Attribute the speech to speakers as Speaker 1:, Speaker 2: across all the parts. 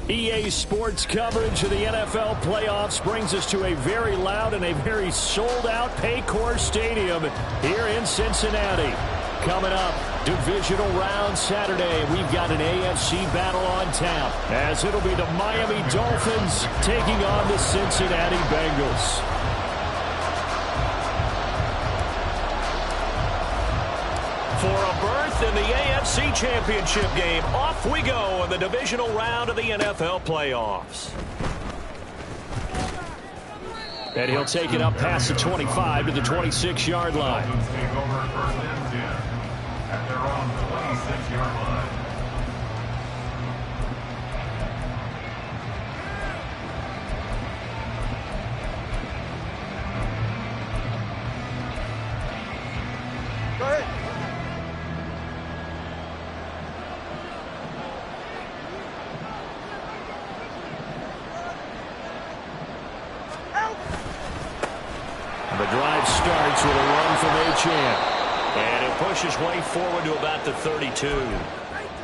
Speaker 1: EA Sports coverage of the NFL playoffs brings us to a very loud and a very sold-out Paycor Stadium here in Cincinnati. Coming up, divisional round Saturday, we've got an AFC battle on tap, as it'll be the Miami Dolphins taking on the Cincinnati Bengals. For a berth in the AFC Championship game, off we go in the divisional round of the NFL playoffs. And he'll take it up past the 25 to the 26-yard line. At their own 26-yard line.
Speaker 2: Go ahead.
Speaker 1: The drive starts with a run from Achane. And it pushes way forward to about the 32.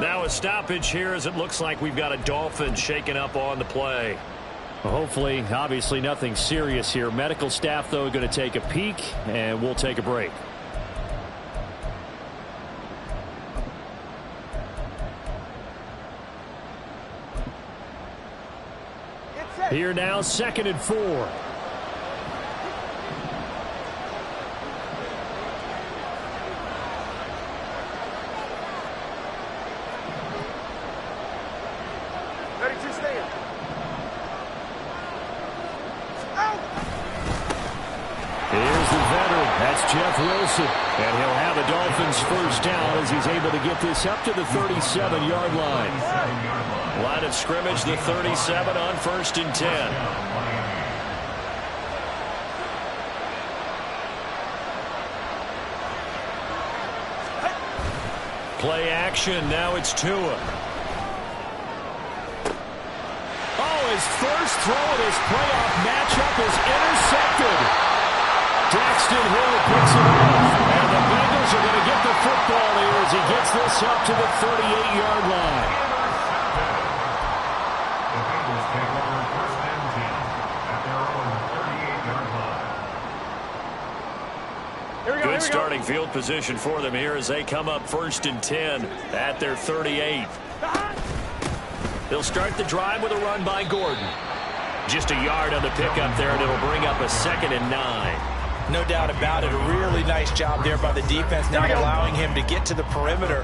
Speaker 1: Now a stoppage here as it looks like we've got a Dolphin shaken up on the play. Well, hopefully, obviously nothing serious here. Medical staff, though, going to take a peek, and we'll take a break. Here now, 2nd and 4. Jeff Wilson, and he'll have a Dolphins first down as he's able to get this up to the 37-yard line. Line of scrimmage, the 37 on 1st and 10. Play action, now it's Tua. Oh, his first throw of this playoff matchup is intercepted. Daxton Hill picks it up, and the Bengals are going to get the football here as he gets this up to the 38-yard line. The Bengals take over 1st and 10 at their own 38-yard line. Good starting field position for them here as they come up 1st and 10 at their 38. They'll start the drive with a run by Gordon. Just a yard on the pickup there, and it'll bring up a 2nd and 9.
Speaker 3: No doubt about it. A really nice job there by the defense, not allowing him to get to the perimeter.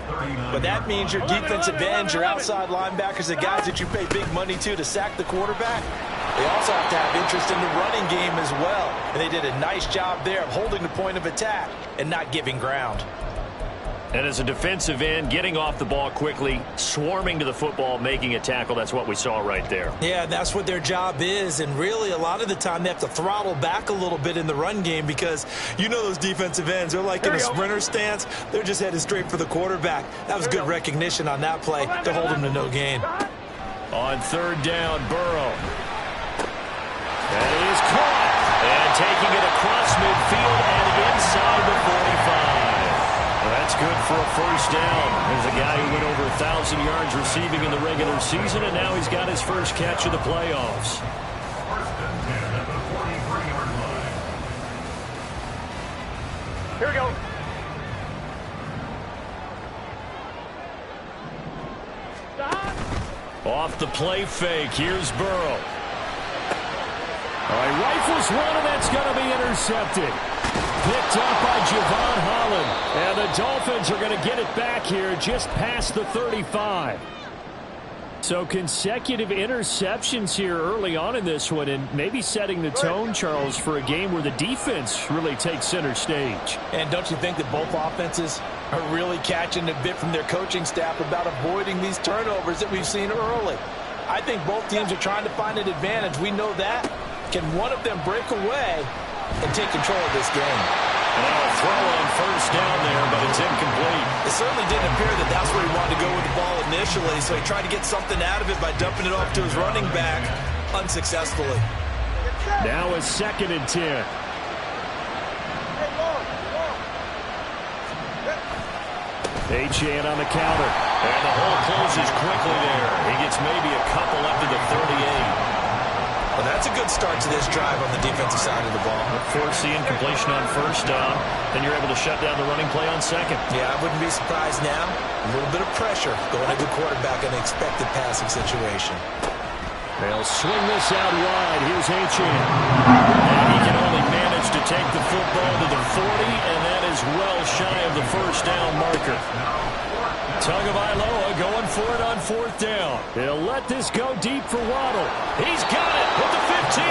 Speaker 3: But that means your defensive ends, your outside linebackers, the guys that you pay big money to sack the quarterback, they also have to have interest in the running game as well. And they did a nice job there of holding the point of attack and not giving ground.
Speaker 1: And as a defensive end, getting off the ball quickly, swarming to the football, making a tackle, that's what we saw right there.
Speaker 3: Yeah, that's what their job is. And really, a lot of the time, they have to throttle back a little bit in the run game because you know those defensive ends, they're like in a sprinter stance. They're just headed straight for the quarterback. That was good recognition on that play to hold him to no gain.
Speaker 1: On 3rd down, Burrow. And he is caught. And taking it across midfield and inside the 45. That's good for a first down. There's a guy who went over 1,000 yards receiving in the regular season, and now he's got his first catch of the playoffs. 1st and 10 at the 43-yard line.
Speaker 2: Here we go.
Speaker 1: Off the play fake, here's Burrow. All right, rifles one, and that's going to be intercepted. Picked up by Javon Holland. And the Dolphins are going to get it back here just past the 35. So consecutive interceptions here early on in this one, and maybe setting the tone, Charles, for a game where the defense really takes center stage.
Speaker 3: And don't you think that both offenses are really catching a bit from their coaching staff about avoiding these turnovers that we've seen early? I think both teams are trying to find an advantage. We know that. Can one of them break away and take control of this game?
Speaker 1: Now a throw on first down there, but it's incomplete.
Speaker 3: It certainly didn't appear that that's where he wanted to go with the ball initially, so he tried to get something out of it by dumping it off to his running back unsuccessfully.
Speaker 1: Now a 2nd and 10. Achane on the counter. And the hole closes quickly there. He gets yards, maybe a couple up to the 38.
Speaker 3: Well, that's a good start to this drive on the defensive side of the ball.
Speaker 1: Force the incompletion on first down. Then you're able to shut down the running play on second.
Speaker 3: Yeah, I wouldn't be surprised now. A little bit of pressure going at the quarterback in an expected passing situation.
Speaker 1: They'll swing this out wide. Here's Achane. And he can only manage to take the football to the 40, and that is well shy of the first down marker. Tagovailoa going for it on fourth down. He'll let this go deep for Waddle. He's got it with the 15.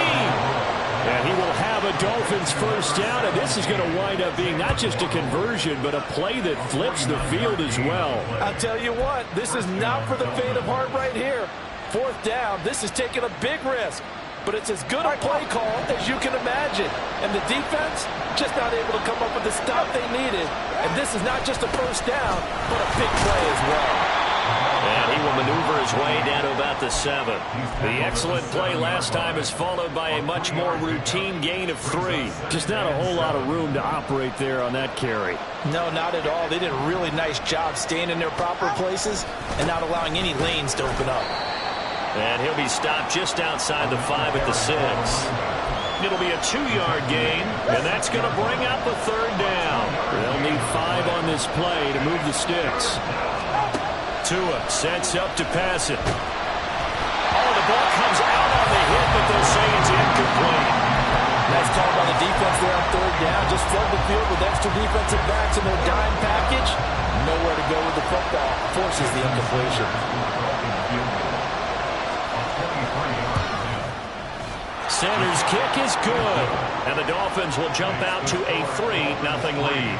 Speaker 1: And he will have a Dolphins first down, and this is going to wind up being not just a conversion, but a play that flips the field as well.
Speaker 4: I'll tell you what, this is not for the faint of heart right here. Fourth down, this is taking a big risk, but it's as good a play call as you can imagine. And the defense just not able to come up with the stop they needed. And this is not just a first down, but a big play as well.
Speaker 1: And he will maneuver his way down to about the 7. The excellent play last time is followed by a much more routine gain of 3. Just not a whole lot of room to operate there on that carry.
Speaker 3: No, not at all. They did a really nice job staying in their proper places and not allowing any lanes to open up.
Speaker 1: And he'll be stopped just outside the 5 at the 6. It'll be a 2-yard gain, and that's going to bring up a third down. They'll need 5 on this play to move the sticks. Tua sets up to pass it. Oh, the ball comes out on the hit, but they'll say it's incomplete.
Speaker 4: Nice call by the defense there on third down. Just flood the field with extra defensive backs in their dime package. Nowhere to go with the football. Forces the incompletion.
Speaker 1: Sanders' kick is good, and the Dolphins will jump out to a 3-0 lead.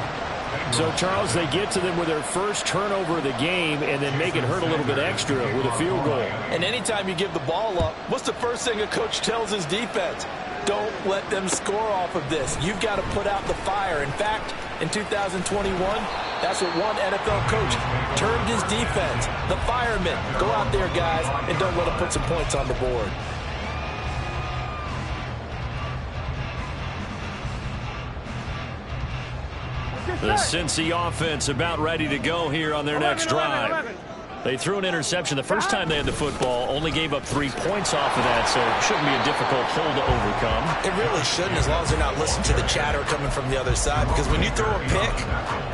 Speaker 1: So, Charles, they get to them with their first turnover of the game and then make it hurt a little bit extra with a field goal.
Speaker 4: And anytime you give the ball up, what's the first thing a coach tells his defense? Don't let them score off of this. You've got to put out the fire. In fact, in 2021, that's what one NFL coach termed his defense. The firemen. Go out there, guys, and don't let them put some points on the board.
Speaker 1: The Cincy offense about ready to go here on their next drive. They threw an interception the first time they had the football, only gave up 3 points off of that, so it shouldn't be a difficult hole to overcome.
Speaker 3: It really shouldn't, as long as they're not listening to the chatter coming from the other side, because when you throw a pick,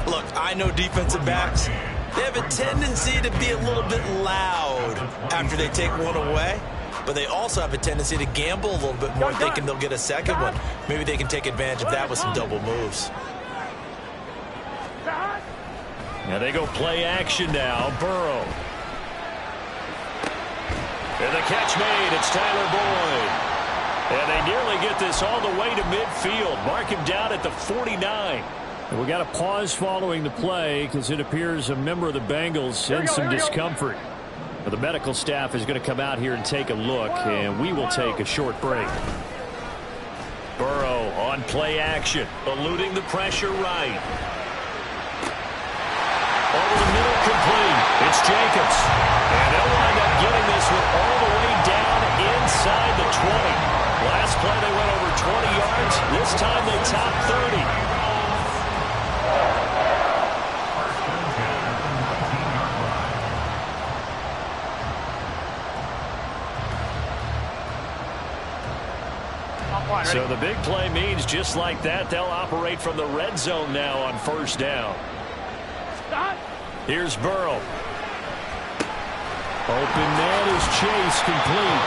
Speaker 3: look, I know defensive backs, they have a tendency to be a little bit loud after they take one away. But they also have a tendency to gamble a little bit more, thinking they'll get a second one. Maybe they can take advantage of that with some double moves.
Speaker 1: Now they go play action now. Burrow. And the catch made. It's Tyler Boyd. And they nearly get this all the way to midfield. Mark him down at the 49. And we got a pause following the play because it appears a member of the Bengals in some discomfort. But the medical staff is going to come out here and take a look, and we will take a short break. Burrow on play action, eluding the pressure right. Over the middle, complete. It's Jacobs. And they'll wind up getting this one all the way down inside the 20. Last play they went over 20 yards. This time they top 30. So the big play means just like that, they'll operate from the red zone now on first down. Here's Burrow. Open man is Chase, complete.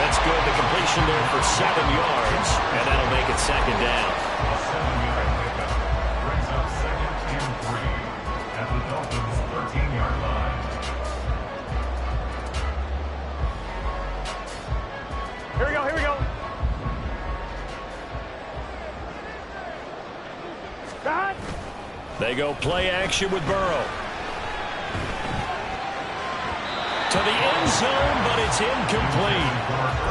Speaker 1: That's good. The completion there for 7 yards, and that'll make it second down.
Speaker 5: Brings up second and 3 at the Dolphins' 13-yard line.
Speaker 2: Here we go, here we go.
Speaker 1: They go play action with Burrow. To the end zone, but it's incomplete.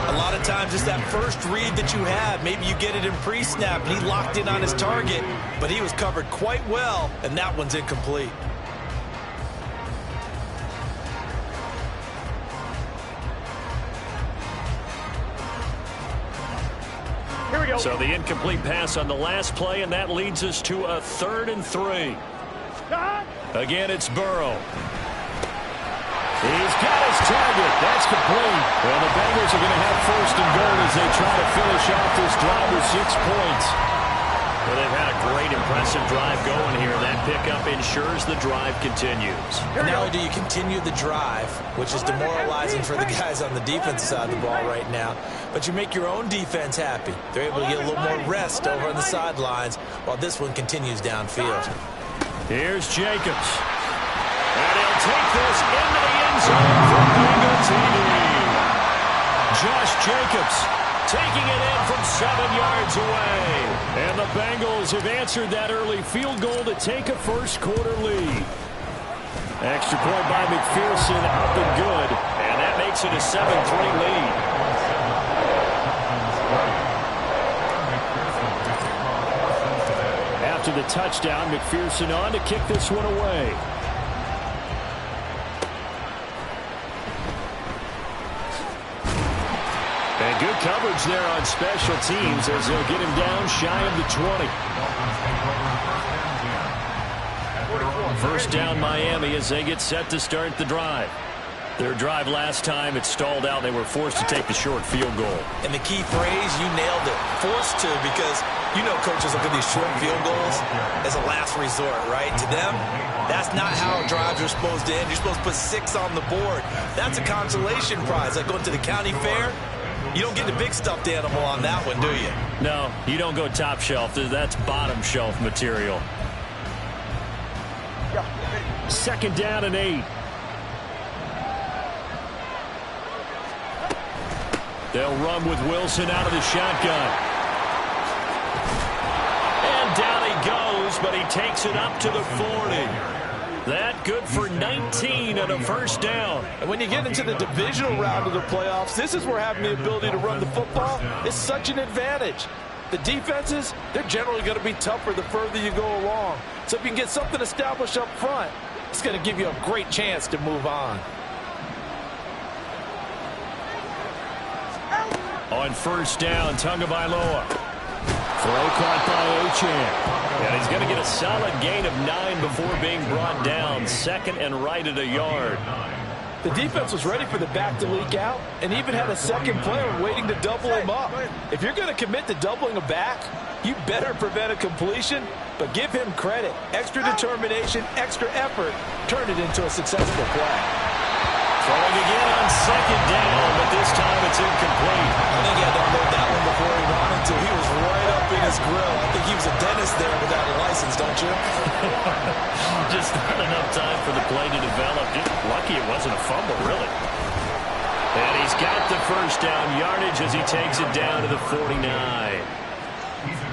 Speaker 3: A lot of times it's that first read that you have. Maybe you get it in pre-snap, and he locked in on his target, but he was covered quite well, and that one's incomplete.
Speaker 2: Here we go.
Speaker 1: So the incomplete pass on the last play, and that leads us to a 3rd and 3. Again, it's Burrow. He's got his target. That's complete. Well, the Bengals are going to have first and goal as they try to finish off this drive with 6 points.
Speaker 6: Well, they've had a great, impressive drive going here. That pickup ensures the drive continues.
Speaker 3: And not only do you continue the drive, which is demoralizing for the guys on the defensive side of the ball right now, but you make your own defense happy. They're able to get a little more rest over on the sidelines while this one continues downfield.
Speaker 1: Here's Jacobs. And he'll take this into the end zone for Bengal TD. Josh Jacobs taking it in from 7 yards away. And the Bengals have answered that early field goal to take a first-quarter lead. Extra point by McPherson up and good.
Speaker 6: And that makes it a 7-3 lead.
Speaker 1: After the touchdown, McPherson on to kick this one away. And good coverage there on special teams as they'll get him down shy of the 20. First down Miami as they get set to start the drive. Their drive last time, it stalled out. They were forced to take the short field goal.
Speaker 3: And the key phrase, you nailed it. Forced to, because you know coaches look at these short field goals as a last resort, right? To them, that's not how drives are supposed to end. You're supposed to put 6 on the board. That's a consolation prize. Like going to the county fair, you don't get the big stuffed animal on that one, do you?
Speaker 1: No, you don't go top shelf. That's bottom shelf material. Second down and 8. They'll run with Wilson out of the shotgun. And down he goes, but he takes it up to the 40. That good for 19 and a first down.
Speaker 4: And when you get into the divisional round of the playoffs, this is where having the ability to run the football is such an advantage. The defenses, they're generally going to be tougher the further you go along. So if you can get something established up front, it's going to give you a great chance to move on.
Speaker 1: On first down, Tagovailoa. Throw caught by Achane. And he's going to get a solid gain of 9 before being brought down. Second and right at a yard.
Speaker 4: The defense was ready for the back to leak out and even had a second player waiting to double him up. If you're going to commit to doubling a back, you better prevent a completion, but give him credit. Extra determination, extra effort, turned it into a successful play.
Speaker 1: Throwing again on second down, but this time it's incomplete.
Speaker 3: I think he had to unload that one before he wanted to. He was right up in his grill. I think he was a dentist there without a license, don't you?
Speaker 6: Just not enough time for the play to develop. Just lucky it wasn't a fumble, really.
Speaker 1: And he's got the first down yardage as he takes it down to the 49.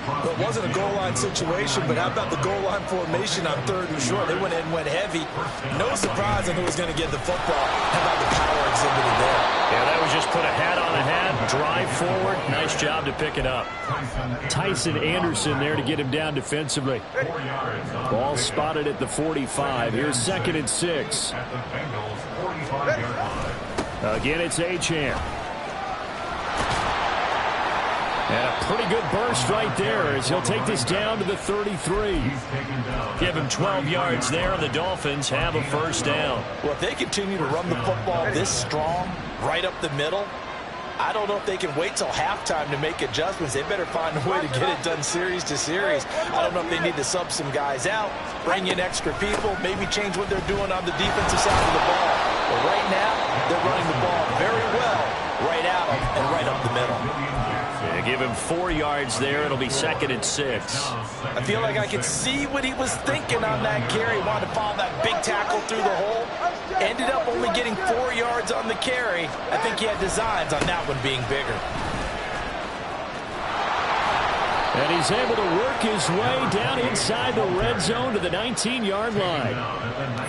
Speaker 3: It wasn't a goal line situation, but how about the goal line formation on third and short? They went in and went heavy. No surprise on who was going to get the football. How about the power exhibited there?
Speaker 1: Yeah, that was just put a hat on a hat, drive forward. Nice job to pick it up. Tyson Anderson there to get him down defensively. Ball spotted at the 45. Here's second and 6. Again, it's Achane. And a pretty good burst right there as he'll take this down to the 33. Give him 12 yards there, and the Dolphins have a first down.
Speaker 3: Well, if they continue to run the football this strong, right up the middle, I don't know if they can wait till halftime to make adjustments. They better find a way to get it done series to series. I don't know if they need to sub some guys out, bring in extra people, maybe change what they're doing on the defensive side of the ball. But right now, they're running the ball very well right out and right up the middle.
Speaker 1: Yeah, give him 4 yards there. It'll be second and 6.
Speaker 3: I feel like I could see what he was thinking on that carry. He wanted to follow that big tackle through the hole. Ended up only getting 4 yards on the carry. I think he had designs on that one being bigger.
Speaker 1: And he's able to work his way down inside the red zone to the 19-yard line.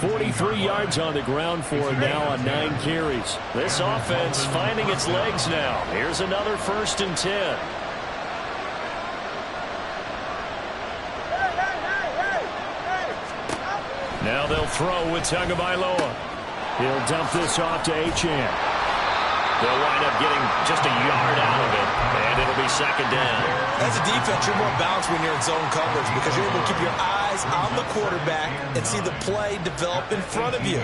Speaker 1: 43 yards on the ground for him now on 9 carries. This offense finding its legs now. Here's another first and 10. Now they'll throw with Tagovailoa. He'll dump this off to Achane.
Speaker 6: They'll wind up getting just a yard out of it, and it'll be second down.
Speaker 3: As a defense, you're more balanced when you're in zone coverage because you're able to keep your eyes on the quarterback and see the play develop in front of you.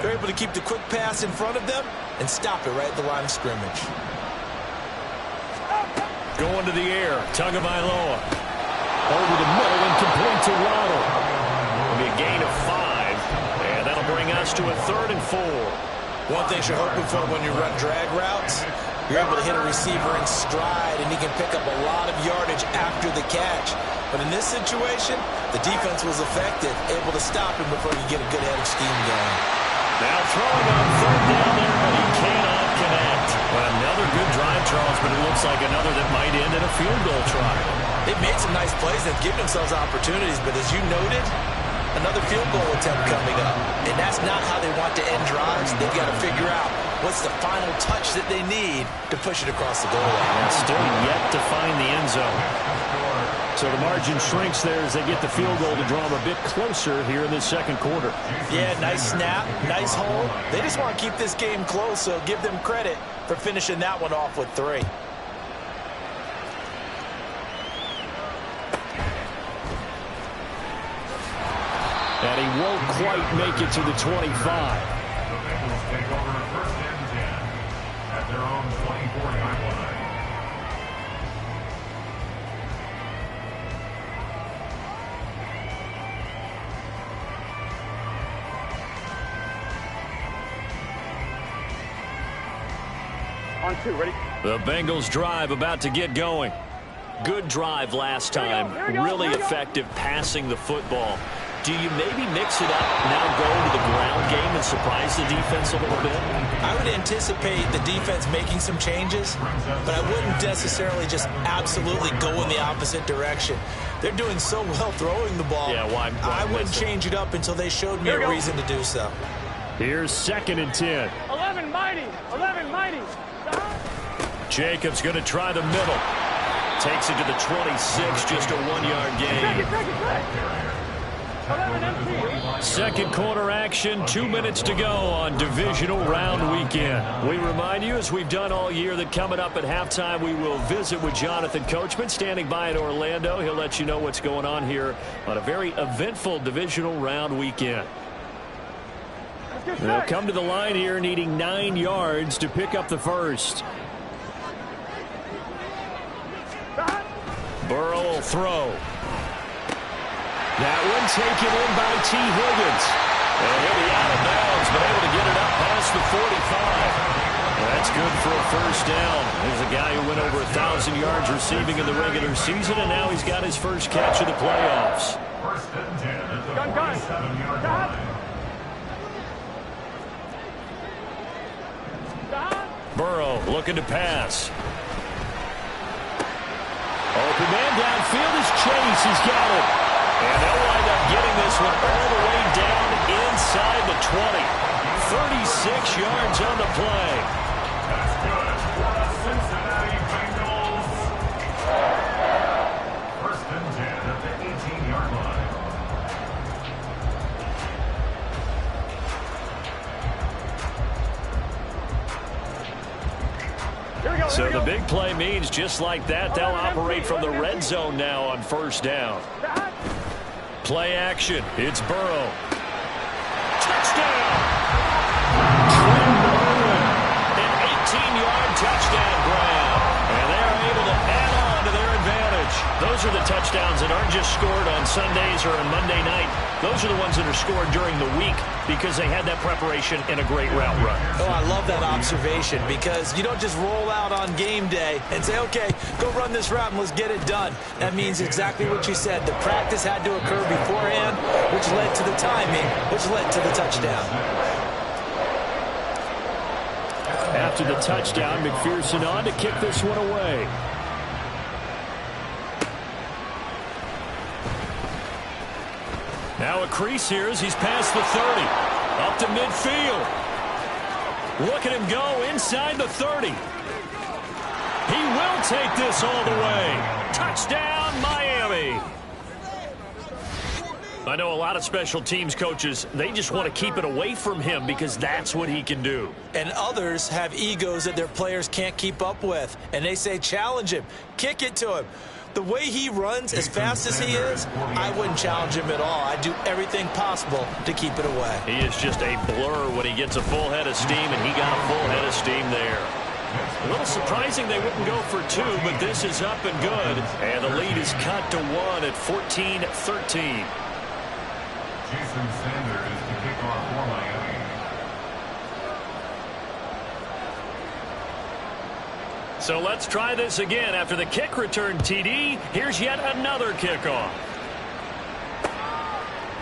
Speaker 3: You're able to keep the quick pass in front of them and stop it right at the line of scrimmage.
Speaker 1: Going to the air, Tagovailoa. Over the middle and complete to Waddle. It'll be a gain of 5, and that'll bring us to a 3rd and 4.
Speaker 3: One thing you're hoping for when you run drag routes, you're able to hit a receiver in stride, and he can pick up a lot of yardage after the catch. But in this situation, the defense was effective, able to stop him before you get a good head of steam going.
Speaker 1: Now throwing on 3rd down there, but he cannot connect. Well, another good drive, Charles, but it looks like another that might end in a field goal try.
Speaker 3: They've made some nice plays. They've given themselves opportunities, but as you noted, another field goal attempt coming up. And that's not how they want to end drives. They've got to figure out what's the final touch that they need to push it across the goal line.
Speaker 1: And still yet to find the end zone. So the margin shrinks there as they get the field goal to draw them a bit closer here in the second quarter.
Speaker 3: Yeah, nice snap, nice hole. They just want to keep this game close, so give them credit for finishing that one off with 3.
Speaker 1: And he won't quite make it to the 25.
Speaker 5: The Bengals take over 1st and 10 at their own 24-yard line.
Speaker 2: On 2, ready?
Speaker 1: The Bengals drive about to get going.
Speaker 6: Good drive last time. Really effective passing the football. Do you maybe mix it up, now go to the ground game and surprise the defense a little bit?
Speaker 3: I would anticipate the defense making some changes, but I wouldn't necessarily just absolutely go in the opposite direction. They're doing so well throwing the ball.
Speaker 6: Yeah, why
Speaker 3: I wouldn't change it up until they showed me a reason to do so.
Speaker 1: Here's 2nd and 10.
Speaker 2: 11 mighty. 11 mighty.
Speaker 1: Jacobs going to try the middle. Takes it to the 26, just a 1-yard gain. Second quarter action, 2 minutes to go on divisional round weekend. We remind you, as we've done all year, that coming up at halftime, we will visit with Jonathan Coachman, standing by in Orlando. He'll let you know what's going on here on a very eventful divisional round weekend. They'll come to the line here needing 9 yards to pick up the first. Burrow will throw. That one taken in by T. Higgins. And he'll be out of bounds, but able to get it up past the 45. That's good for a first down. There's a guy who went over 1,000 yards receiving in the regular season, and now he's got his first catch of the playoffs.
Speaker 5: 1st and 10 at the 47-yard line.
Speaker 1: Burrow looking to pass. Open man downfield is Chase. He's got it. And they'll wind up getting this one all the way down inside the 20. 36 yards on the play.
Speaker 5: That's good for the Cincinnati Bengals. 1st and 10 at the 18-yard line.
Speaker 1: So the big play means just like that, they'll operate from the red zone now on first down. Play action. It's Burrow. Touchdown! An 18-yard touchdown grab. And they are able to add on to their advantage. Those are the touchdowns that aren't just scored on Sundays or on Monday night. Those are the ones that are scored during the week because they had that preparation and a great route run.
Speaker 3: Oh, I love that observation because you don't just roll out on game day and say, okay, go run this route and let's get it done. That means exactly what you said. The practice had to occur beforehand, which led to the timing, which led to the touchdown.
Speaker 1: After the touchdown, McPherson on to kick this one away. Now a crease here as he's past the 30. Up to midfield. Look at him go inside the 30. He will take this all the way. Touchdown, Miami.
Speaker 6: I know a lot of special teams coaches, they just want to keep it away from him because that's what he can do.
Speaker 3: And others have egos that their players can't keep up with. And they say, challenge him, kick it to him. The way he runs as fast as he is, I wouldn't challenge him at all. I'd do everything possible to keep it away.
Speaker 6: He is just a blur when he gets a full head of steam, and he got a full head of steam there. A little surprising they wouldn't go for two, but this is up and good. And the lead is cut to 1 at 14-13.
Speaker 5: Jason Sanders to kick off for Miami.
Speaker 6: So let's try this again. After the kick return TD, here's yet another kickoff.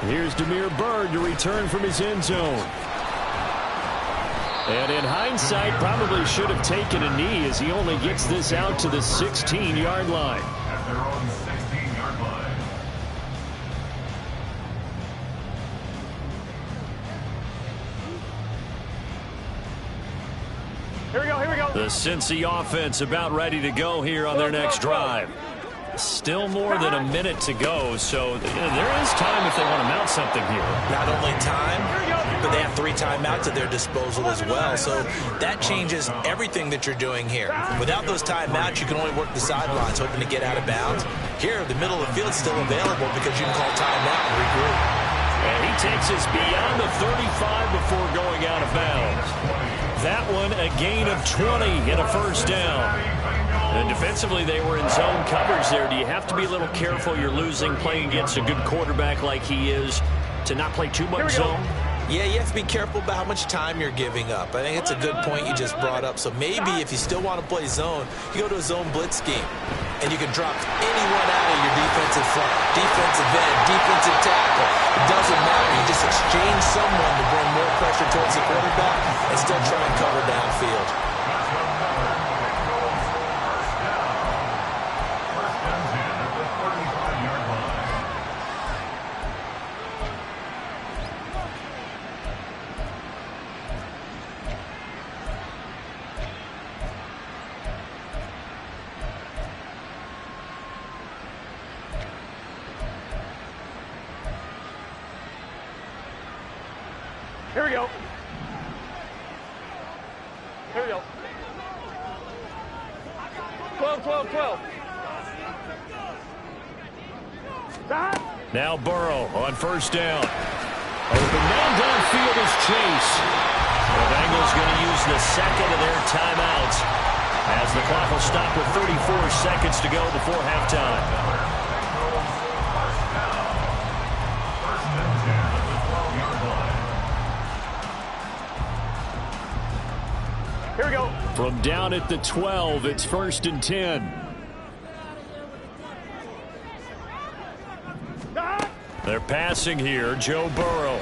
Speaker 1: Here's Damiere Byrd to return from his end zone. And in hindsight, probably should have taken a knee as he only gets this out to the 16-yard line.
Speaker 5: At their own 16-yard line.
Speaker 2: Here we go, here we go.
Speaker 6: The Cincy offense about ready to go here on their next drive. Still more than a minute to go, so there is time if they want to mount something here.
Speaker 3: Not only time, but they have 3 timeouts at their disposal as well. So that changes everything that you're doing here. Without those timeouts, you can only work the sidelines, hoping to get out of bounds. Here, the middle of the field is still available because you can call timeout and regroup.
Speaker 6: And he takes us beyond the 35 before going out of bounds. That one, a gain of 20 and a first down. And defensively, they were in zone coverage there. Do you have to be a little careful? You're losing, playing against a good quarterback like he is, to not play too much zone?
Speaker 3: Yeah, you have to be careful about how much time you're giving up. I think it's a good point you just brought up. So maybe if you still want to play zone, you go to a zone blitz scheme. And you can drop anyone out of your defensive front, defensive end, defensive tackle. It doesn't matter. You just exchange someone to bring more pressure towards the quarterback and still try and cover downfield.
Speaker 2: Here we go. Here we go. 12, 12, 12.
Speaker 1: Now Burrow on first down. Open man downfield is Chase. The Bengals going to use the second of their timeouts as the clock will stop with 34 seconds to go before halftime.
Speaker 2: Here we go.
Speaker 1: From down at the 12, it's 1st and 10. They're passing here. Joe Burrow.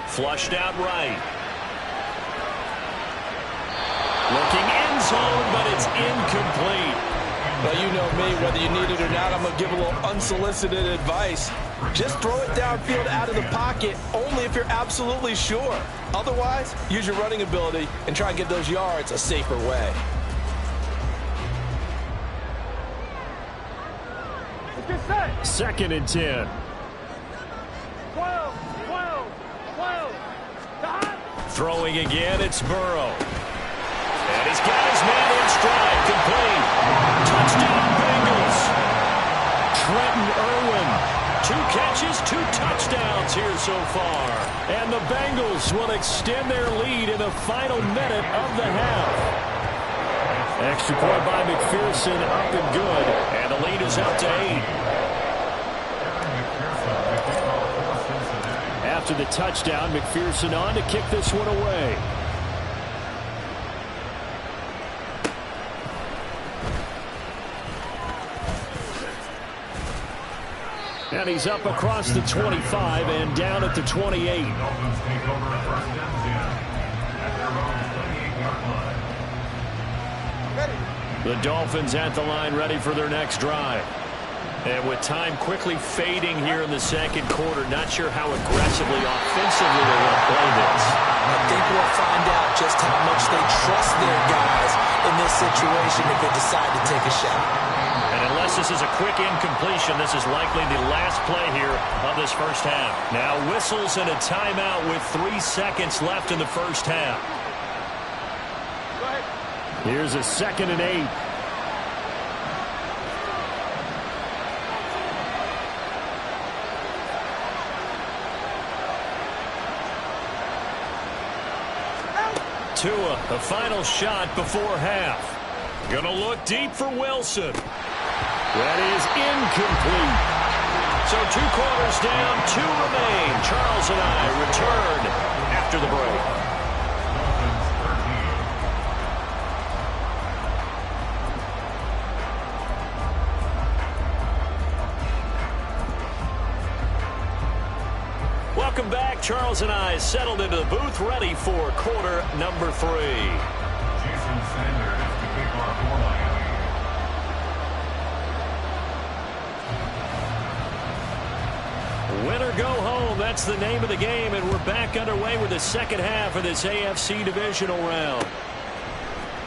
Speaker 1: Flushed out right. Looking end zone, but it's incomplete.
Speaker 4: Well, you know me, whether you need it or not, I'm going to give a little unsolicited advice. Just throw it downfield out of the pocket only if you're absolutely sure. Otherwise, use your running ability and try and get those yards a safer way.
Speaker 2: Let's get set.
Speaker 1: 2nd and 10.
Speaker 2: 12, 12, 12.
Speaker 1: Throwing again, it's Burrow. And he's got his man in stride, complete. Touchdown, Bengals. Trenton Irwin. 2 catches, 2 touchdowns here so far. And the Bengals will extend their lead in the final minute of the half. Extra point by McPherson, up and good. And the lead is up to 8. After the touchdown, McPherson on to kick this one away. And he's up across the 25 and down at the 28.
Speaker 5: Dolphins take over 1st and 10 at their own 28-yard line.
Speaker 1: The Dolphins at the line, ready for their next drive. And with time quickly fading here in the second quarter, not sure how aggressively, offensively they want to play this.
Speaker 3: I think we'll find out just how much they trust their guys in this situation if they decide to take a shot.
Speaker 6: And unless this is a quick incompletion, this is likely the last play here of this first half. Now whistles and a timeout with 3 seconds left in the first half.
Speaker 1: Here's a 2nd and 8.
Speaker 6: Tua, the final shot before half. Gonna look deep for Wilson.
Speaker 1: That is incomplete.
Speaker 6: So 2 quarters down, 2 remain. Charles and I return after the break. Welcome back. Charles and I settled into the booth, ready for quarter number 3.
Speaker 5: Jason Sanders to kick off for Miami.
Speaker 6: Win or go home, that's the name of the game, and we're back underway with the second half of this AFC divisional round.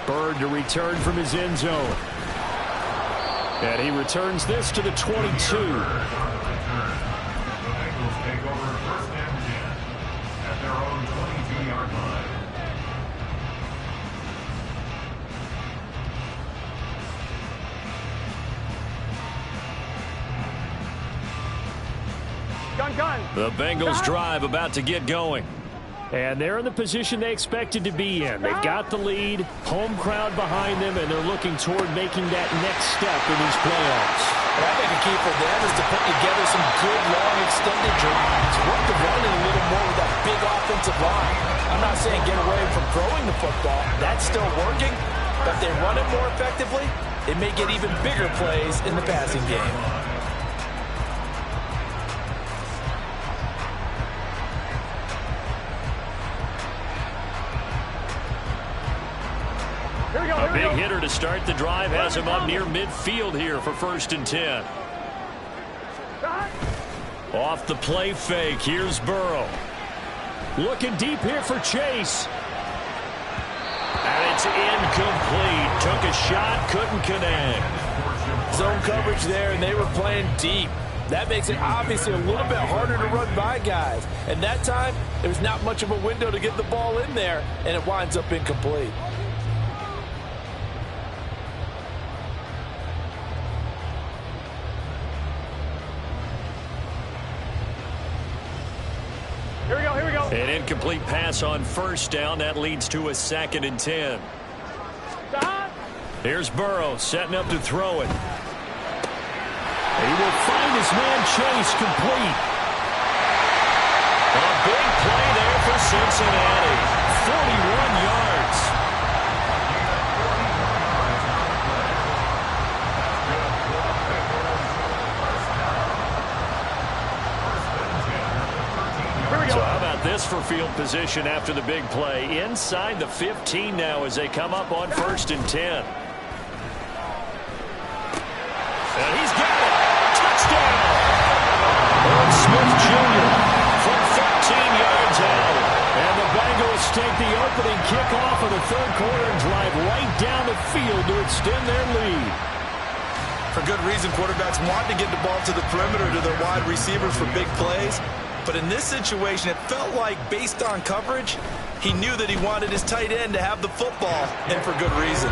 Speaker 1: Bird to return from his end zone. And he returns this to the 22.
Speaker 6: The Bengals drive about to get going.
Speaker 1: And they're in the position they expected to be in. They've got the lead, home crowd behind them, and they're looking toward making that next step in these playoffs.
Speaker 3: And I think the key for them is to put together some good, long, extended drives. Work the running a little more with that big offensive line. I'm not saying get away from throwing the football. That's still working. But if they run it more effectively, it may get even bigger plays in the passing game.
Speaker 6: A big hitter to start the drive has him up near midfield here for 1st and 10. Off the play fake, here's Burrow.
Speaker 1: Looking deep here for Chase.
Speaker 6: And it's incomplete. Took a shot, couldn't connect.
Speaker 3: Zone coverage there, and they were playing deep. That makes it obviously a little bit harder to run by guys. And that time, there was not much of a window to get the ball in there, and it winds up incomplete.
Speaker 6: An incomplete pass on 1st down. That leads to a 2nd and 10. Here's Burrow setting up to throw it.
Speaker 1: He will find his man Chase complete.
Speaker 6: A big play there for Cincinnati. 41 yards. So how about this for field position after the big play? Inside the 15 now as they come up on 1st and 10. And he's got it. Touchdown. Irv Smith Jr. from 13 yards out. And the Bengals take the opening kickoff of the 3rd quarter and drive right down the field to extend their lead.
Speaker 3: For good reason, quarterbacks want to get the ball to the perimeter to their wide receivers for big plays. But in this situation, it felt like, based on coverage, he knew that he wanted his tight end to have the football, and for good reason.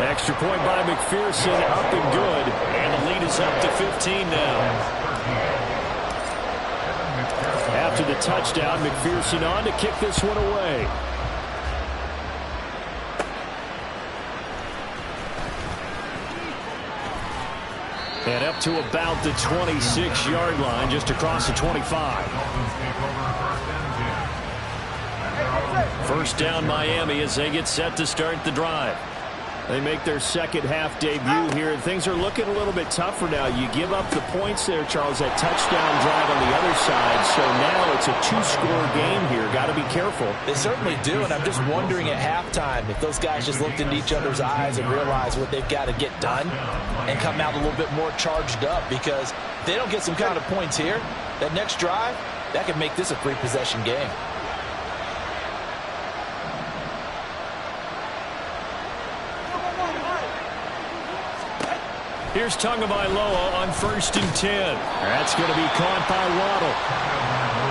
Speaker 1: Extra point by McPherson, up and good.
Speaker 6: And the lead is up to 15 now.
Speaker 1: After the touchdown, McPherson on to kick this one away. And up to about the 26-yard line, just across the 25. 1st down Miami as they get set to start the drive. They make their second half debut here, and things are looking a little bit tougher now. You give up the points there, Charles, that touchdown drive on the other side. So now it's a 2-score game here. Got to be careful.
Speaker 3: They certainly do, and I'm just wondering at halftime if those guys just looked into each other's eyes and realized what they've got to get done and come out a little bit more charged up, because if they don't get some kind of points here, that next drive, that could make this a 3-possession game.
Speaker 1: Here's Tagovailoa on 1st and 10. That's going to be caught by Waddle.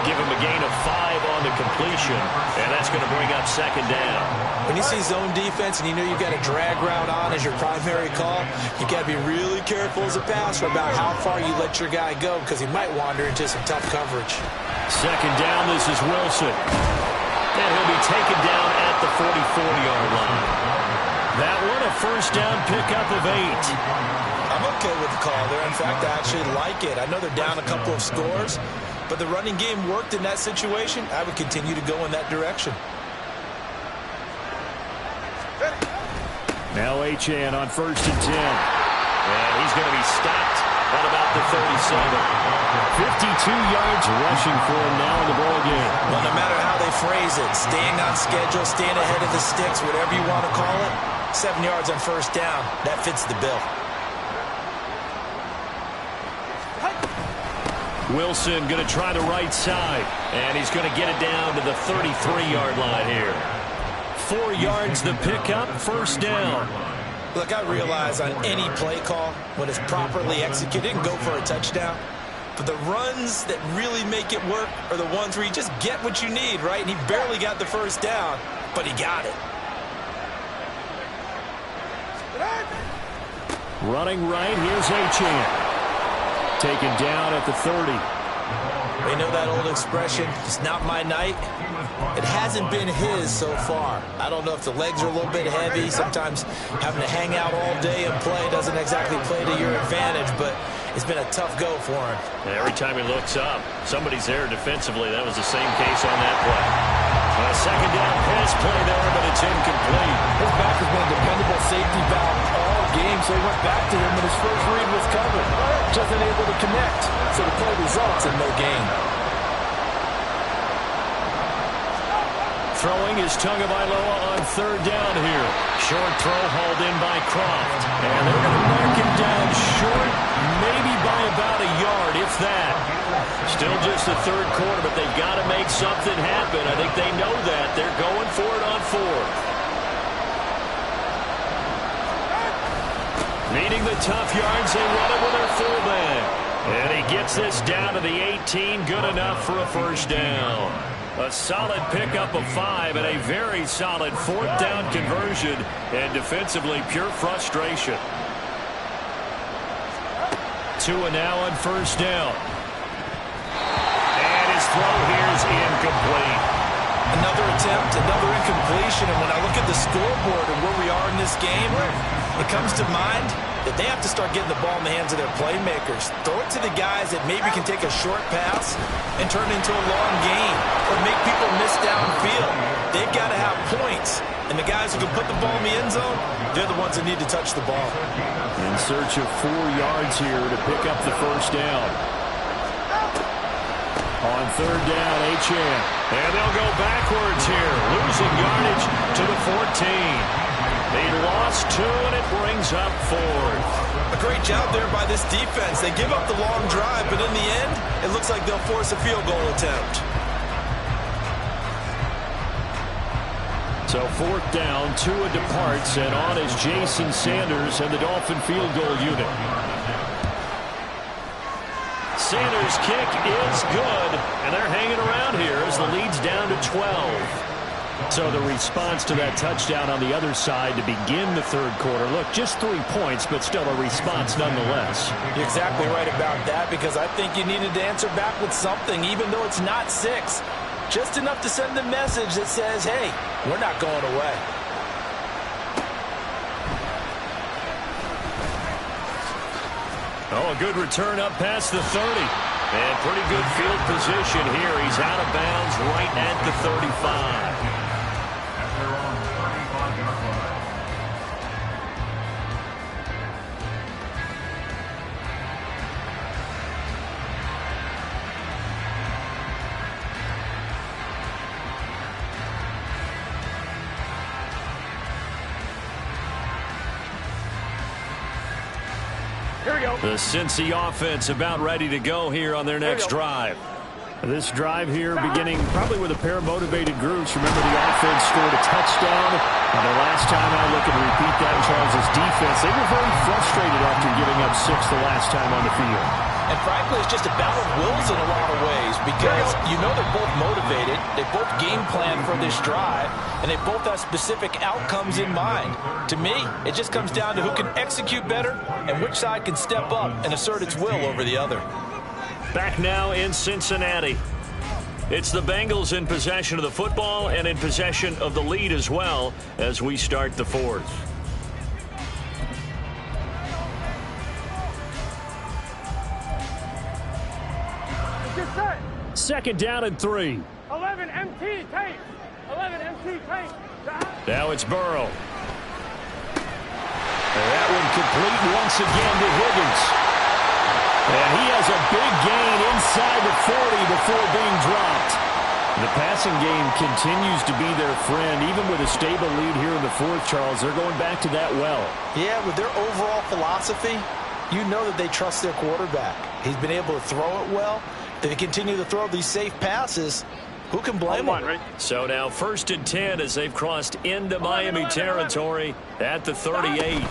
Speaker 1: Give him a gain of 5 on the completion, and that's going to bring up 2nd down.
Speaker 3: When you see zone defense and you know you've got a drag route on as your primary call, you got to be really careful as a passer about how far you let your guy go because he might wander into some tough coverage.
Speaker 1: 2nd down, this is Wilson. And he'll be taken down at the 44-yard line. That one, a 1st down pickup of 8.
Speaker 3: I'm okay with the call there. In fact, I actually like it. I know they're down a couple of scores, but the running game worked in that situation. I would continue to go in that direction.
Speaker 1: Now Achane on 1st and 10. And he's going to be stopped at about the 37. 52 yards rushing for him now in the ball game.
Speaker 3: Well, no matter how they phrase it, staying on schedule, staying ahead of the sticks, whatever you want to call it, 7 yards on 1st down, that fits the bill.
Speaker 1: Wilson going to try the right side, and he's going to get it down to the 33-yard line here. 4 yards the pickup, 1st down.
Speaker 3: Look, I realize on any play call, when it's properly executed, it can go for a touchdown. But the runs that really make it work are the ones where you just get what you need, right? And he barely got the 1st down, but he got it.
Speaker 1: Running right, here's Achane. Taken down at the 30.
Speaker 3: You know that old expression, it's not my night? It hasn't been his so far. I don't know if the legs are a little bit heavy. Sometimes having to hang out all day and play doesn't exactly play to your advantage, but it's been a tough go for him.
Speaker 6: Every time he looks up, somebody's there defensively. That was the same case on that play. A 2nd down pass play there, but it's incomplete.
Speaker 4: His back has been a dependable safety valve all game, so he went back to him when his first read was covered. Just unable to connect, so the play results in no gain.
Speaker 1: Throwing is Tagovailoa on 3rd down here. Short throw hauled in by Croft. And they're going to mark him down short, maybe by about a yard, if that. Still just the 3rd quarter, but they've got to make something happen. I think they know that. They're going for it on 4th. Needing the tough yards, they run it with their fullback. And he gets this down to the 18, good enough for a 1st down. A solid pickup of 5 and a very solid 4th down conversion. And defensively, pure frustration. Tua now on 1st down. And his throw here is incomplete.
Speaker 3: Another attempt, another incompletion, and when I look at the scoreboard and where we are in this game, it comes to mind that they have to start getting the ball in the hands of their playmakers. Throw it to the guys that maybe can take a short pass and turn it into a long gain or make people miss downfield. They've got to have points, and the guys who can put the ball in the end zone, they're the ones that need to touch the ball.
Speaker 1: In search of 4 yards here to pick up the 1st down. On 3rd down, Achane. And they'll go backwards here, losing yardage to the 14. They lost 2, and it brings up 4th.
Speaker 3: A great job there by this defense. They give up the long drive, but in the end, it looks like they'll force a field goal attempt.
Speaker 1: So 4th down, Tua departs, and on is Jason Sanders and the Dolphin field goal unit. Sanders' kick is good, and they're hanging around here as the lead's down to 12. So the response to that touchdown on the other side to begin the 3rd quarter. Look, just 3 points, but still a response nonetheless.
Speaker 3: You're exactly right about that, because I think you needed to answer back with something, even though it's not 6. Just enough to send a message that says, hey, we're not going away.
Speaker 1: Oh, a good return up past the 30. And pretty good field position here. He's out of bounds right at the 35.
Speaker 2: Here we go.
Speaker 1: The Cincy offense about ready to go here on their next drive. This drive here beginning probably with a pair of motivated groups. Remember, the offense scored a touchdown. And the last time I look and repeat that, Charles' defense, they were very frustrated after giving up 6 the last time on the field.
Speaker 3: And frankly, it's just a battle of wills in a lot of ways because you know they're both motivated. They both game plan for this drive, and they both have specific outcomes in mind. To me, it just comes down to who can execute better and which side can step up and assert its will over the other.
Speaker 6: Back now in Cincinnati. It's the Bengals in possession of the football and in possession of the lead as well as we start the fourth. Second down and 3.
Speaker 2: 11 MT tape. 11 MT tape.
Speaker 6: Now it's Burrow. And that one complete once again to Higgins. And he has a big gain inside the 40 before being dropped. The passing game continues to be their friend. Even with a stable lead here in the fourth, Charles, they're going back to that well.
Speaker 3: Yeah, with their overall philosophy, you know that they trust their quarterback. He's been able to throw it well. They continue to throw these safe passes. Who can blame them?
Speaker 6: So now 1st and 10 as they've crossed into Miami territory at the 38.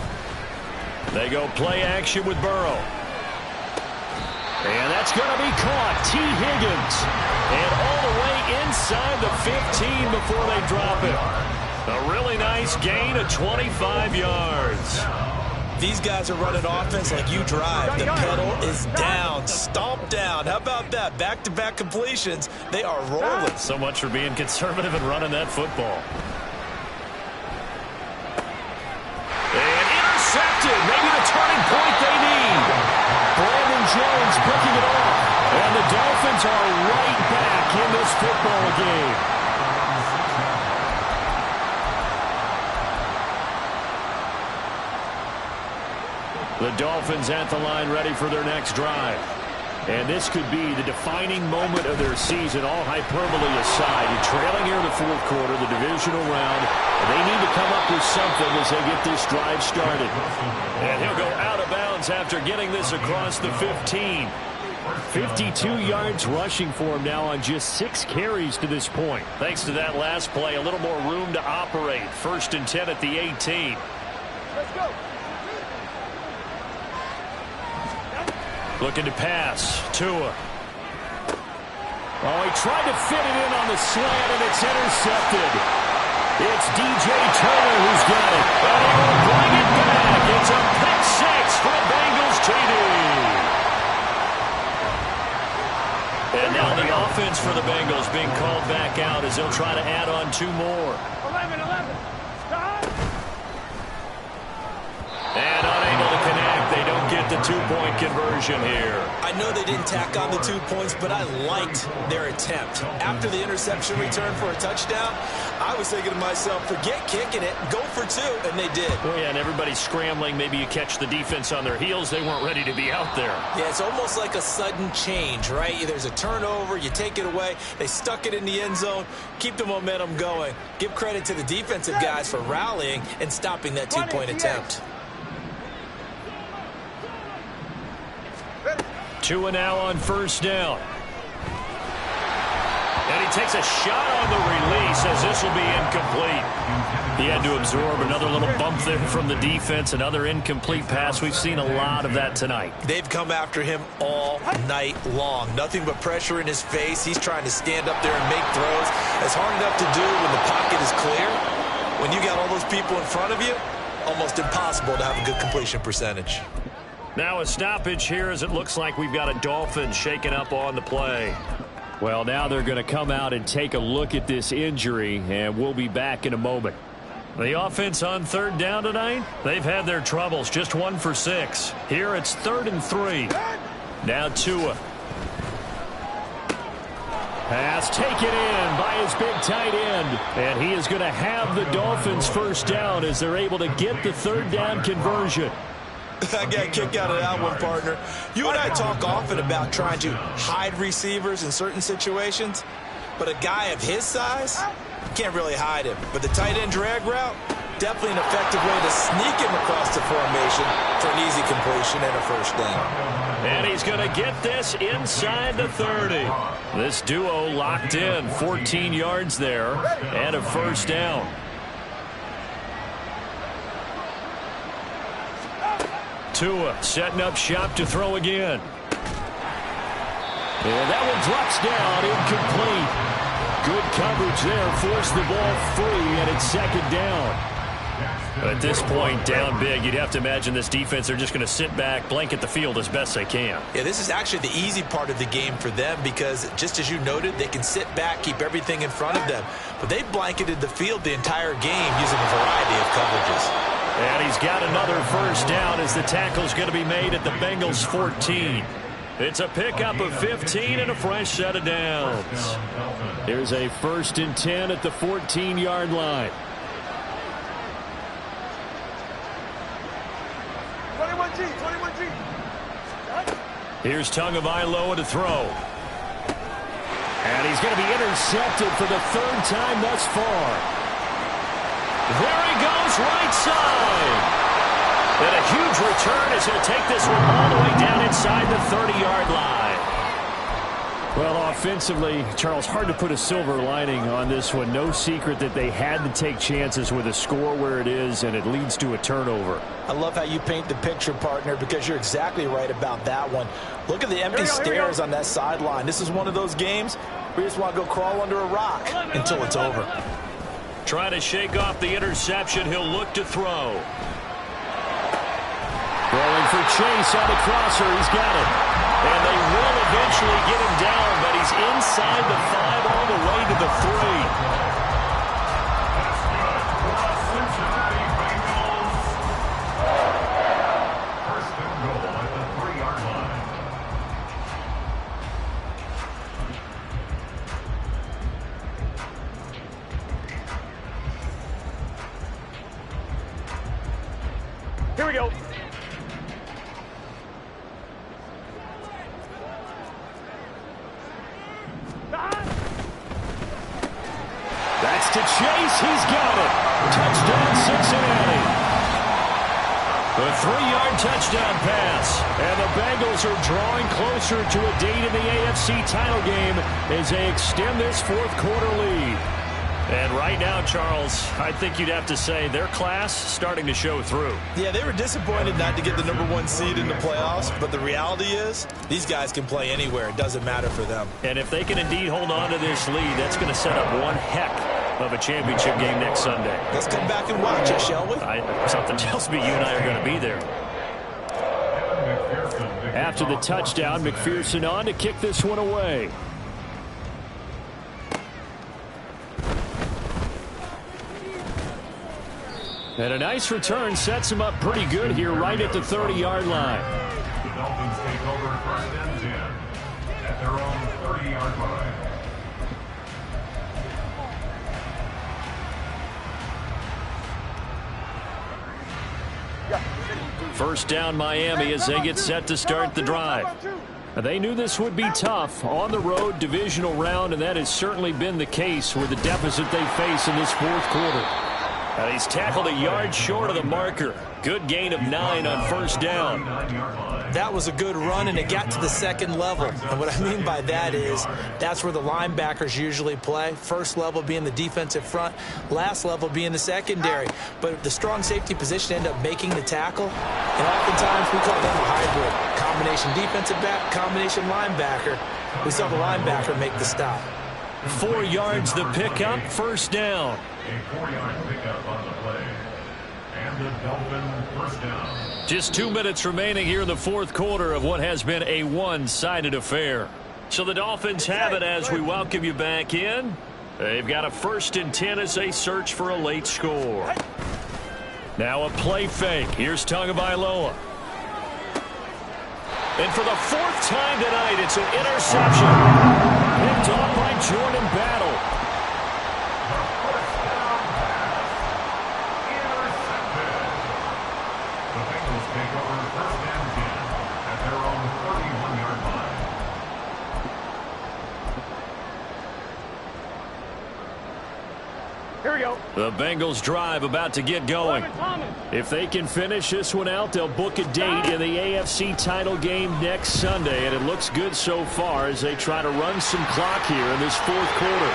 Speaker 6: They go play action with Burrow. And that's going to be caught. T. Higgins. And all the way inside the 15 before they drop it. A really nice gain of 25 yards.
Speaker 3: These guys are running offense like you drive. The pedal is down, stomp down. How about that? Back-to-back completions. They are rolling.
Speaker 6: So much for being conservative and running that football. And intercepted. Maybe the turning point they need. Brandon Jones picking it off. And the Dolphins are right back in this football game. The Dolphins at the line ready for their next drive. And this could be the defining moment of their season, all hyperbole aside. You're trailing here in the fourth quarter, the divisional round. They need to come up with something as they get this drive started. And he'll go out of bounds after getting this across the 15. 52 yards rushing for him now on just 6 carries to this point. Thanks to that last play, a little more room to operate. 1st and 10 at the 18.
Speaker 2: Let's go.
Speaker 6: Looking to pass. Tua. Oh, he tried to fit it in on the slant, and it's intercepted. It's DJ Turner who's got it. And he will bring it back. It's a pick 6 for Bengals TD. And now the offense for the Bengals being called back out as they'll try to add on 2 more.
Speaker 2: 11.
Speaker 6: And unable to connect. They don't get the 2-point conversion here.
Speaker 3: I know they didn't tack on the 2 points, but I liked their attempt. After the interception return for a touchdown, I was thinking to myself, forget kicking it, go for 2, and they did.
Speaker 6: Well, yeah, and everybody's scrambling. Maybe you catch the defense on their heels. They weren't ready to be out there.
Speaker 3: Yeah, it's almost like a sudden change, right? There's a turnover, you take it away, they stuck it in the end zone, keep the momentum going. Give credit to the defensive guys for rallying and stopping that 2-point attempt.
Speaker 6: Tua now on 1st down. And he takes a shot on the release as this will be incomplete. He had to absorb another little bump there from the defense, another incomplete pass. We've seen a lot of that tonight.
Speaker 3: They've come after him all night long. Nothing but pressure in his face. He's trying to stand up there and make throws. It's hard enough to do when the pocket is clear. When you got all those people in front of you, almost impossible to have a good completion percentage.
Speaker 6: Now a stoppage here as it looks like we've got a Dolphins shaking up on the play. Well, now they're going to come out and take a look at this injury, and we'll be back in a moment. The offense on 3rd down tonight, they've had their troubles, just 1 for 6. Here it's 3rd and 3. Now Tua. Pass taken in by his big tight end. And he is going to have the Dolphins 1st down as they're able to get the 3rd down conversion.
Speaker 3: I got a kick out of that one, partner. You and I talk often about trying to hide receivers in certain situations, but a guy of his size, can't really hide him. But the tight end drag route, definitely an effective way to sneak him across the formation for an easy completion and a first down.
Speaker 6: And he's going to get this inside the 30. This duo locked in, 14 yards there, and a first down. Tua setting up shop to throw again. And that one drops down, incomplete. Good coverage there, forced the ball free, and it's second down. At this point, down big, you'd have to imagine this defense, they're just going to sit back, blanket the field as best they can.
Speaker 3: Yeah, this is actually the easy part of the game for them because, just as you noted, they can sit back, keep everything in front of them. But they blanketed the field the entire game using a variety of coverages.
Speaker 6: And he's got another first down as the tackle's going to be made at the Bengals 14. It's a pickup of 15 and a fresh set of downs. There's a 1st and 10 at the 14-yard line.
Speaker 2: 21G.
Speaker 6: Here's Tagovailoa to throw. And he's going to be intercepted for the 3rd time thus far. There he goes, right side. And a huge return as he'll take this one all the way down inside the 30-yard line. Well, offensively, Charles, hard to put a silver lining on this one. No secret that they had to take chances with a score where it is, and it leads to a turnover.
Speaker 3: I love how you paint the picture, partner, because you're exactly right about that one. Look at the empty stairs on that sideline. This is one of those games where you just want to go crawl under a rock until it's over.
Speaker 6: Trying to shake off the interception. He'll look to throw. Throwing for Chase on the crosser. He's got it. And they will eventually get him down, but he's inside the 5 all the way to the 3.
Speaker 2: Here we go.
Speaker 6: That's to Chase. He's got it. Touchdown, Cincinnati. A 3-yard touchdown pass. And the Bengals are drawing closer to a date in the AFC title game as they extend this 4th quarter lead. And right now, Charles, I think you'd have to say their class starting to show through.
Speaker 3: Yeah, they were disappointed not to get the #1 seed in the playoffs, but the reality is these guys can play anywhere. It doesn't matter for them.
Speaker 6: And if they can indeed hold on to this lead, that's going to set up one heck of a championship game next Sunday.
Speaker 3: Let's come back and watch it, shall we?
Speaker 6: Something tells me you and I are going to be there. After the touchdown, McPherson on to kick this one away. And a nice return sets him up pretty good here right at the 30-yard line.
Speaker 5: The Dolphins take over 1st and 10 at their own 30-yard line.
Speaker 6: First down Miami as they get set to start the drive. They knew this would be tough on the road divisional round, and that has certainly been the case with the deficit they face in this 4th quarter. And he's tackled a yard short of the marker. Good gain of 9 on first down.
Speaker 3: That was a good run, and it got to the 2nd level. And what I mean by that is that's where the linebackers usually play. First level being the defensive front, last level being the secondary. But the strong safety position ended up making the tackle. And oftentimes we call them a hybrid. Combination defensive back, combination linebacker. We saw the linebacker make the stop.
Speaker 6: 4 yards the pickup, first down.
Speaker 5: A 4-yard pickup on the play. And the Dolphin first down.
Speaker 6: Just 2 minutes remaining here in the 4th quarter of what has been a one-sided affair. So the Dolphins have it as we welcome you back in. They've got a 1st and 10 as they search for a late score. Now a play fake. Here's Tagovailoa. And for the 4th time tonight, it's an interception. Picked off by Jordan Battle.
Speaker 2: Here we go.
Speaker 1: The Bengals drive about to get going. If they can finish this one out, they'll book a date in the AFC title game next Sunday, and it looks good so far as they try to run some clock here in this fourth quarter.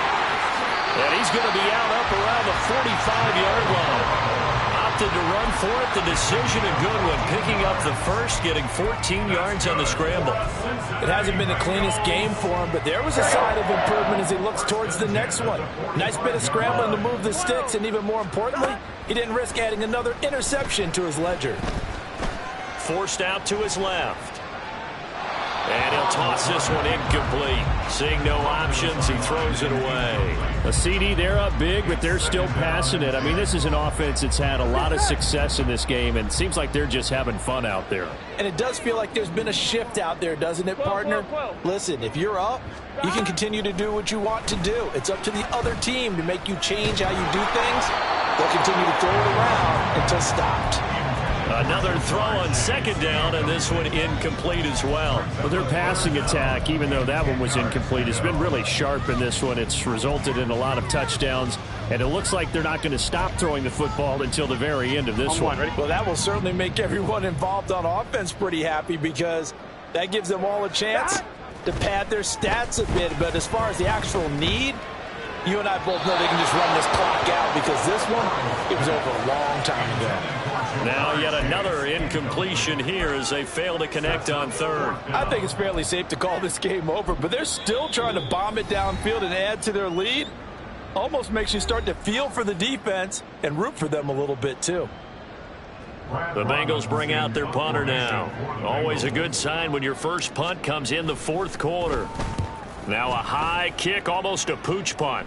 Speaker 1: And he's going to be out up around the 45-yard line. Opted to run for it. The decision a good one. Picking up the first, getting 14 yards on the scramble.
Speaker 3: It hasn't been the cleanest game for him, but there was a sign of improvement as he looks towards the next one. Nice bit of scrambling to move the sticks, and even more importantly, he didn't risk adding another interception to his ledger.
Speaker 1: Forced out to his left. And he'll toss this one incomplete. Seeing no options, he throws it away. A CD, they're up big, but they're still passing it. I mean, this is an offense that's had a lot of success in this game, and it seems like they're just having fun out there.
Speaker 3: And it does feel like there's been a shift out there, doesn't it, partner? Listen, if you're up, you can continue to do what you want to do. It's up to the other team to make you change how you do things. They'll continue to throw it around until stopped.
Speaker 1: Another throw on second down, and this one incomplete as well. Well, their passing attack, even though that one was incomplete, has been really sharp in this one. It's resulted in a lot of touchdowns, and it looks like they're not going to stop throwing the football until the very end of this one.
Speaker 3: Well, that will certainly make everyone involved on offense pretty happy because that gives them all a chance to pad their stats a bit. But as far as the actual need, you and I both know they can just run this clock out because this one, it was over a long time ago.
Speaker 1: Now yet another incompletion here as they fail to connect on third.
Speaker 3: I think it's fairly safe to call this game over, but they're still trying to bomb it downfield and add to their lead. Almost makes you start to feel for the defense and root for them a little bit too.
Speaker 1: The Bengals bring out their punter now. Always a good sign when your first punt comes in the fourth quarter. Now a high kick, almost a pooch punt.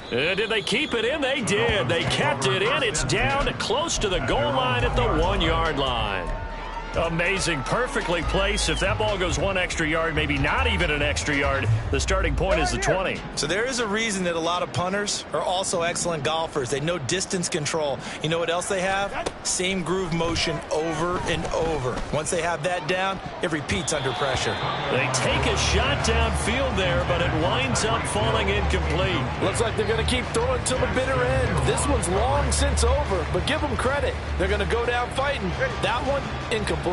Speaker 1: Did they keep it in? They did. They kept it in. It's down close to the goal line at the 1-yard line. Amazing. Perfectly placed. If that ball goes one extra yard, maybe not even an extra yard, the starting point is the 20.
Speaker 3: So there is a reason that a lot of punters are also excellent golfers. They know distance control. You know what else they have? Same groove motion over and over. Once they have that down, it repeats under pressure.
Speaker 1: They take a shot downfield there, but it winds up falling incomplete.
Speaker 3: Looks like they're going to keep throwing till the bitter end. This one's long since over, but give them credit. They're going to go down fighting. That one, incomplete.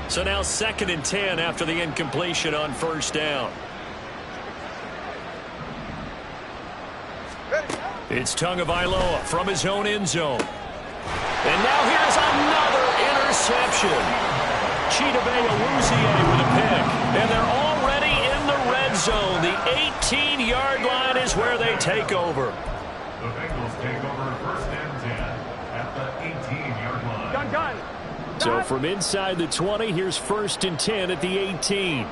Speaker 1: So now 2nd and 10 after the incompletion on first down. It's Tagovailoa from his own end zone. And now here's another interception. Chidobe Awuzie with a pick. And they're already in the red zone. The 18-yard line is where they take over.
Speaker 5: The Bengals take over 1st and 10 at the 18-yard line.
Speaker 2: Gun.
Speaker 1: So from inside the 20, here's 1st and 10 at the 18.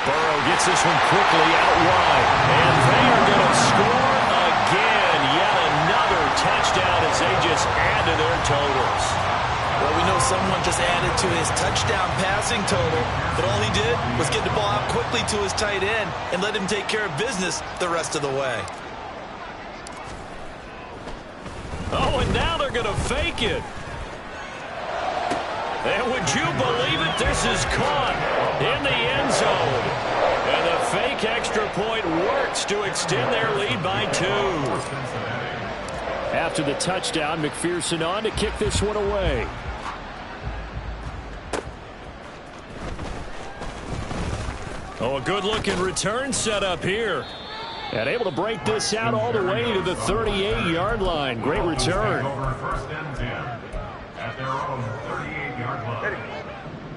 Speaker 1: Burrow gets this one quickly out wide. And they are going to score again. Yet another touchdown as they just add to their totals.
Speaker 3: Well, we know someone just added to his touchdown passing total, but all he did was get the ball out quickly to his tight end and let him take care of business the rest of the way.
Speaker 1: Oh, and now they're going to fake it. And would you believe it? This is caught in the end zone. And the fake extra point works to extend their lead by 2. After the touchdown, McPherson on to kick this one away. Oh, a good-looking return set up here. And able to break this out all the way to the 38-yard line. Great return.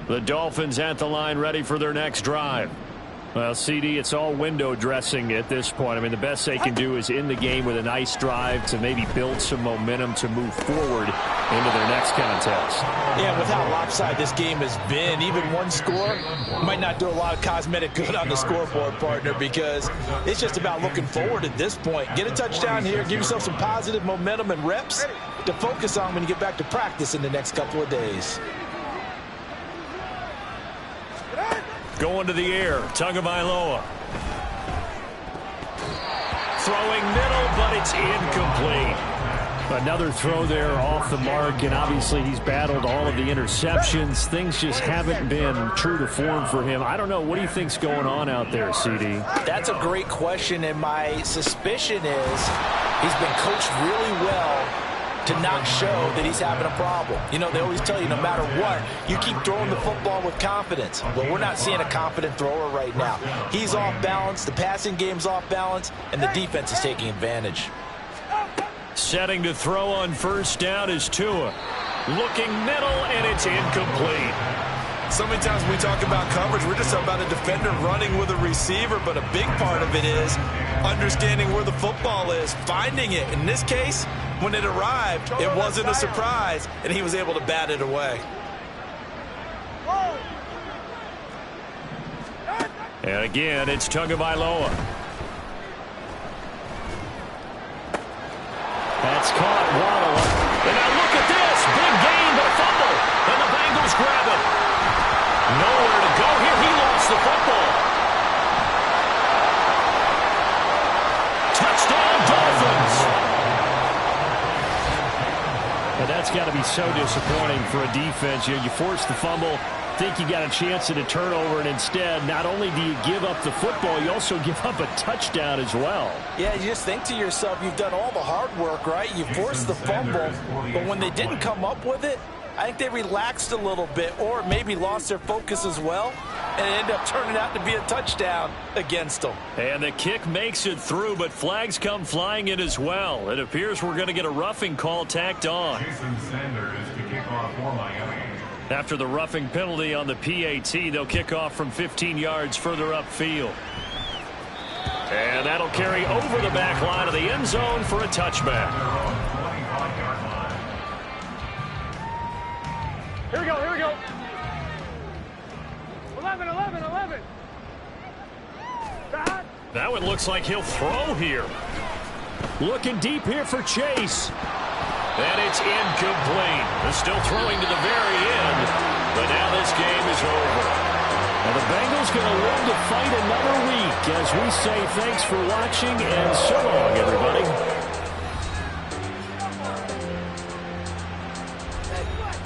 Speaker 1: The Dolphins at the line ready for their next drive. Well, CD, it's all window dressing at this point. I mean, the best they can do is end the game with a nice drive to maybe build some momentum to move forward into their next contest.
Speaker 3: Yeah, with how lopsided this game has been, even one score might not do a lot of cosmetic good on the scoreboard, partner, because it's just about looking forward at this point. Get a touchdown here, give yourself some positive momentum and reps to focus on when you get back to practice in the next couple of days.
Speaker 1: Going to the air, Tagovailoa. Throwing middle, but it's incomplete. Another throw there off the mark, and obviously he's battled all of the interceptions. Things just haven't been true to form for him. I don't know. What do you think's going on out there, CD?
Speaker 3: That's a great question, and my suspicion is he's been coached really well to not show that he's having a problem. You know, they always tell you no matter what, you keep throwing the football with confidence. Well, we're not seeing a confident thrower right now. He's off balance, the passing game's off balance, and the defense is taking advantage.
Speaker 6: Setting to throw on first down is Tua. Looking middle, and it's incomplete.
Speaker 4: So many times when we talk about coverage, we're just about a defender running with a receiver, but a big part of it is understanding where the football is, finding it. In this case, when it arrived, it wasn't a surprise, and he was able to bat it away.
Speaker 6: And again, it's Tagovailoa. That's caught. Waddle. And now look at this. Big gain, but a fumble. And the Bengals grab it. Nowhere to go here. He lost the football. Touchdown, Dolphins.
Speaker 1: And that's got to be so disappointing for a defense. You force the fumble, think you got a chance at a turnover, and instead, not only do you give up the football, you also give up a touchdown as well.
Speaker 3: Yeah, you just think to yourself, you've done all the hard work, right? You forced the fumble, but when they didn't come up with it, I think they relaxed a little bit or maybe lost their focus as well, and it ended up turning out to be a touchdown against them.
Speaker 6: And the kick makes it through, but flags come flying in as well. It appears we're going to get a roughing call tacked on.
Speaker 5: Jason Sanders to kick off for Miami.
Speaker 6: After the roughing penalty on the PAT, they'll kick off from 15 yards further upfield. And that'll carry over the back line of the end zone for a touchback.
Speaker 2: Here we go, here we go. 11, 11, 11.
Speaker 6: That one looks like he'll throw here.
Speaker 1: Looking deep here for Chase.
Speaker 6: And it's incomplete. They're still throwing to the very end, but now this game is over.
Speaker 1: And the Bengals going to live to fight another week as we say thanks for watching and so long, everybody.